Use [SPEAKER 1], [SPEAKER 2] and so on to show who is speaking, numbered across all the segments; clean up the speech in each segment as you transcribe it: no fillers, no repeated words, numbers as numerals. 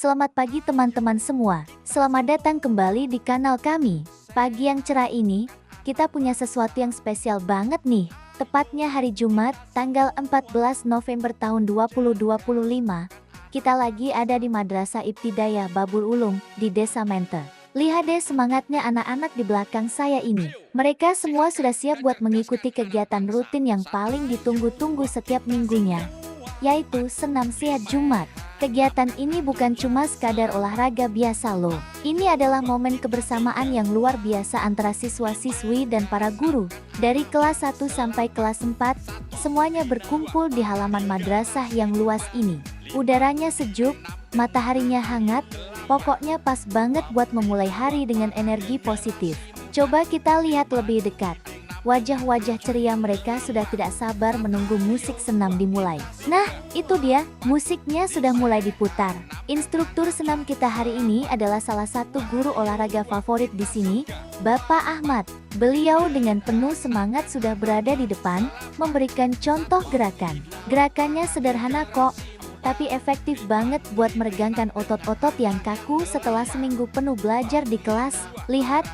[SPEAKER 1] Selamat pagi teman-teman semua. Selamat datang kembali di kanal kami. Pagi yang cerah ini, kita punya sesuatu yang spesial banget nih. Tepatnya hari Jumat, tanggal 14 November tahun 2025. Kita lagi ada di Madrasah Ibtidaiyah Babul Ulum di Desa Mente. Lihat deh semangatnya anak-anak di belakang saya ini. Mereka semua sudah siap buat mengikuti kegiatan rutin yang paling ditunggu-tunggu setiap minggunya, yaitu Senam Sehat Jumat. Kegiatan ini bukan cuma sekadar olahraga biasa loh. Ini adalah momen kebersamaan yang luar biasa antara siswa-siswi dan para guru. Dari kelas 1 sampai kelas 4, semuanya berkumpul di halaman madrasah yang luas ini. Udaranya sejuk, mataharinya hangat, pokoknya pas banget buat memulai hari dengan energi positif. Coba kita lihat lebih dekat. Wajah-wajah ceria mereka sudah tidak sabar menunggu musik senam dimulai. Nah, itu dia, musiknya sudah mulai diputar. Instruktur senam kita hari ini adalah salah satu guru olahraga favorit di sini, Bapak Ahmad. Beliau dengan penuh semangat sudah berada di depan, memberikan contoh gerakan. Gerakannya sederhana kok, tapi efektif banget buat meregangkan otot-otot yang kaku setelah seminggu penuh belajar di kelas. Lihat,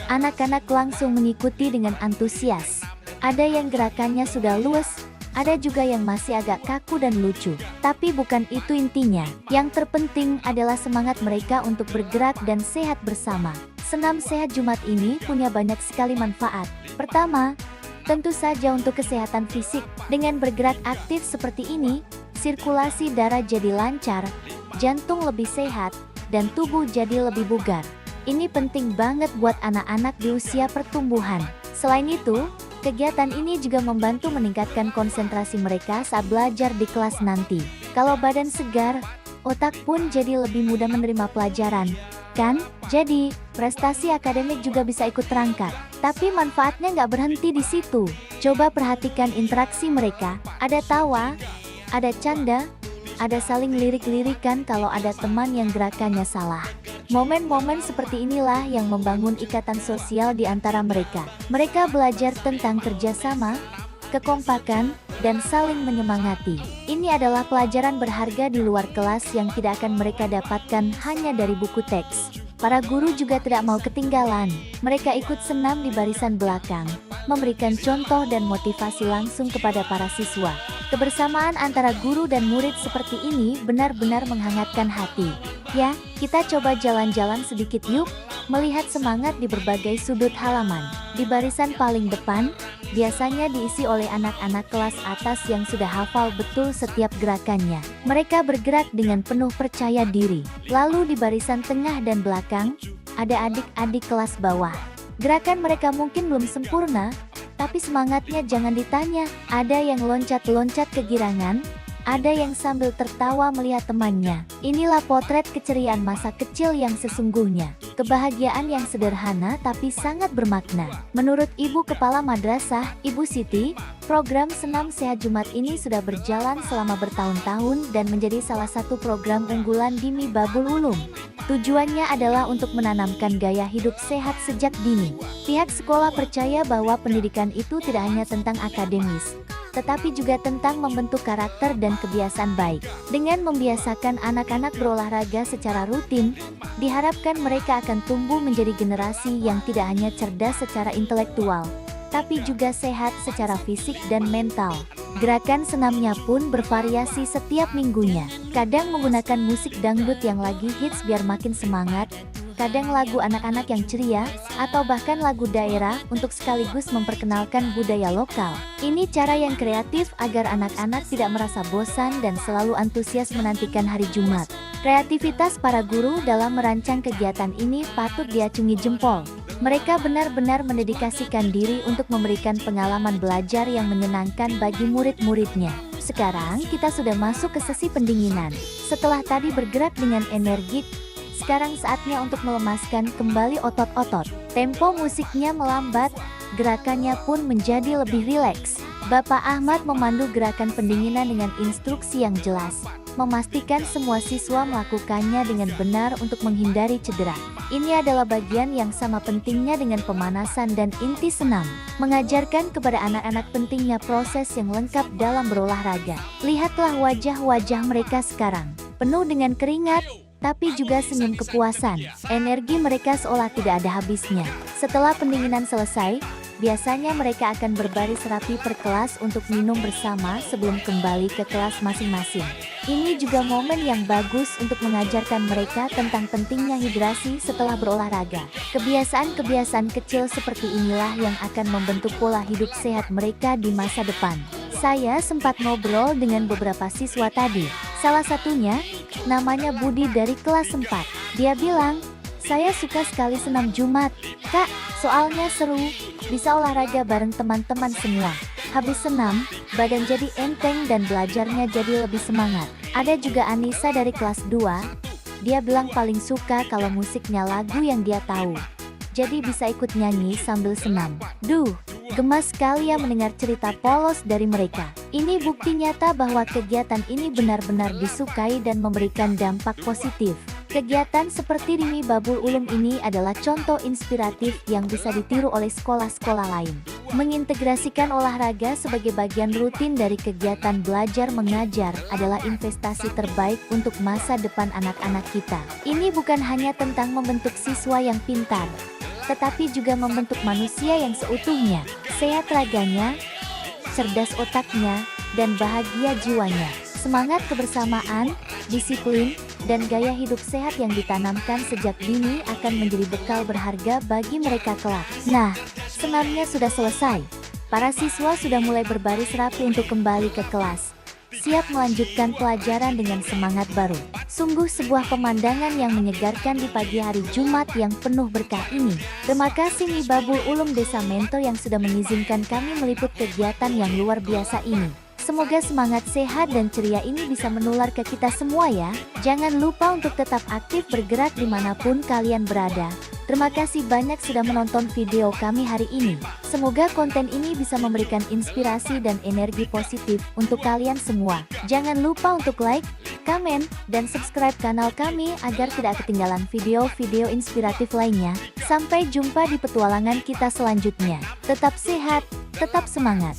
[SPEAKER 1] anak-anak langsung mengikuti dengan antusias. Ada yang gerakannya sudah luwes, ada juga yang masih agak kaku dan lucu. Tapi bukan itu intinya. Yang terpenting adalah semangat mereka untuk bergerak dan sehat bersama. Senam Sehat Jumat ini punya banyak sekali manfaat. Pertama, tentu saja untuk kesehatan fisik. Dengan bergerak aktif seperti ini, sirkulasi darah jadi lancar, jantung lebih sehat, dan tubuh jadi lebih bugar. Ini penting banget buat anak-anak di usia pertumbuhan. Selain itu, kegiatan ini juga membantu meningkatkan konsentrasi mereka saat belajar di kelas nanti. Kalau badan segar, otak pun jadi lebih mudah menerima pelajaran, kan? Jadi, prestasi akademik juga bisa ikut terangkat. Tapi manfaatnya nggak berhenti di situ. Coba perhatikan interaksi mereka, ada tawa, ada canda, ada saling lirik-lirikan kalau ada teman yang gerakannya salah. Momen-momen seperti inilah yang membangun ikatan sosial di antara mereka. Mereka belajar tentang kerjasama, kekompakan, dan saling menyemangati. Ini adalah pelajaran berharga di luar kelas yang tidak akan mereka dapatkan hanya dari buku teks. Para guru juga tidak mau ketinggalan. Mereka ikut senam di barisan belakang, memberikan contoh dan motivasi langsung kepada para siswa. Kebersamaan antara guru dan murid seperti ini benar-benar menghangatkan hati. Ya, kita coba jalan-jalan sedikit yuk, melihat semangat di berbagai sudut halaman. Di barisan paling depan, biasanya diisi oleh anak-anak kelas atas yang sudah hafal betul setiap gerakannya. Mereka bergerak dengan penuh percaya diri. Lalu di barisan tengah dan belakang, ada adik-adik kelas bawah. Gerakan mereka mungkin belum sempurna, tapi semangatnya jangan ditanya. Ada yang loncat-loncat kegirangan, ada yang sambil tertawa melihat temannya. Inilah potret keceriaan masa kecil yang sesungguhnya. Kebahagiaan yang sederhana tapi sangat bermakna. Menurut Ibu Kepala Madrasah, Ibu Siti, program Senam Sehat Jumat ini sudah berjalan selama bertahun-tahun dan menjadi salah satu program unggulan di MI Babul Ulum. Tujuannya adalah untuk menanamkan gaya hidup sehat sejak dini. Pihak sekolah percaya bahwa pendidikan itu tidak hanya tentang akademis, tetapi juga tentang membentuk karakter dan kebiasaan baik. Dengan membiasakan anak-anak berolahraga secara rutin, diharapkan mereka akan tumbuh menjadi generasi yang tidak hanya cerdas secara intelektual, tapi juga sehat secara fisik dan mental. Gerakan senamnya pun bervariasi setiap minggunya. Kadang menggunakan musik dangdut yang lagi hits biar makin semangat, kadang lagu anak-anak yang ceria, atau bahkan lagu daerah untuk sekaligus memperkenalkan budaya lokal. Ini cara yang kreatif agar anak-anak tidak merasa bosan dan selalu antusias menantikan hari Jumat. Kreativitas para guru dalam merancang kegiatan ini patut diacungi jempol. Mereka benar-benar mendedikasikan diri untuk memberikan pengalaman belajar yang menyenangkan bagi murid-muridnya. Sekarang kita sudah masuk ke sesi pendinginan. Setelah tadi bergerak dengan energik, sekarang saatnya untuk melemaskan kembali otot-otot. Tempo musiknya melambat, gerakannya pun menjadi lebih rileks. Bapak Ahmad memandu gerakan pendinginan dengan instruksi yang jelas, memastikan semua siswa melakukannya dengan benar untuk menghindari cedera. Ini adalah bagian yang sama pentingnya dengan pemanasan dan inti senam, mengajarkan kepada anak-anak pentingnya proses yang lengkap dalam berolahraga. Lihatlah wajah-wajah mereka sekarang, penuh dengan keringat, tapi juga senyum kepuasan. Energi mereka seolah tidak ada habisnya. Setelah pendinginan selesai, biasanya mereka akan berbaris rapi per kelas untuk minum bersama sebelum kembali ke kelas masing-masing. Ini juga momen yang bagus untuk mengajarkan mereka tentang pentingnya hidrasi setelah berolahraga. Kebiasaan-kebiasaan kecil seperti inilah yang akan membentuk pola hidup sehat mereka di masa depan. Saya sempat ngobrol dengan beberapa siswa tadi. Salah satunya, namanya Budi dari kelas 4. Dia bilang, "Saya suka sekali senam Jumat, Kak, soalnya seru, bisa olahraga bareng teman-teman semua. Habis senam, badan jadi enteng dan belajarnya jadi lebih semangat." Ada juga Anissa dari kelas 2. Dia bilang paling suka kalau musiknya lagu yang dia tahu. Jadi bisa ikut nyanyi sambil senam. Duh, gemas sekali ya mendengar cerita polos dari mereka. Ini bukti nyata bahwa kegiatan ini benar-benar disukai dan memberikan dampak positif. Kegiatan seperti Rimi Babul Ulum ini adalah contoh inspiratif yang bisa ditiru oleh sekolah-sekolah lain. Mengintegrasikan olahraga sebagai bagian rutin dari kegiatan belajar mengajar adalah investasi terbaik untuk masa depan anak-anak kita. Ini bukan hanya tentang membentuk siswa yang pintar, tetapi juga membentuk manusia yang seutuhnya, sehat raganya, cerdas otaknya, dan bahagia jiwanya. Semangat kebersamaan, disiplin, dan gaya hidup sehat yang ditanamkan sejak dini akan menjadi bekal berharga bagi mereka kelak. Nah, senamnya sudah selesai. Para siswa sudah mulai berbaris rapi untuk kembali ke kelas, siap melanjutkan pelajaran dengan semangat baru. Sungguh sebuah pemandangan yang menyegarkan di pagi hari Jumat yang penuh berkah ini. Terima kasih Mibabul Ulum Desa Mento yang sudah mengizinkan kami meliput kegiatan yang luar biasa ini. Semoga semangat sehat dan ceria ini bisa menular ke kita semua ya. Jangan lupa untuk tetap aktif bergerak dimanapun kalian berada. Terima kasih banyak sudah menonton video kami hari ini. Semoga konten ini bisa memberikan inspirasi dan energi positif untuk kalian semua. Jangan lupa untuk like, komen, dan subscribe kanal kami agar tidak ketinggalan video-video inspiratif lainnya. Sampai jumpa di petualangan kita selanjutnya. Tetap sehat, tetap semangat.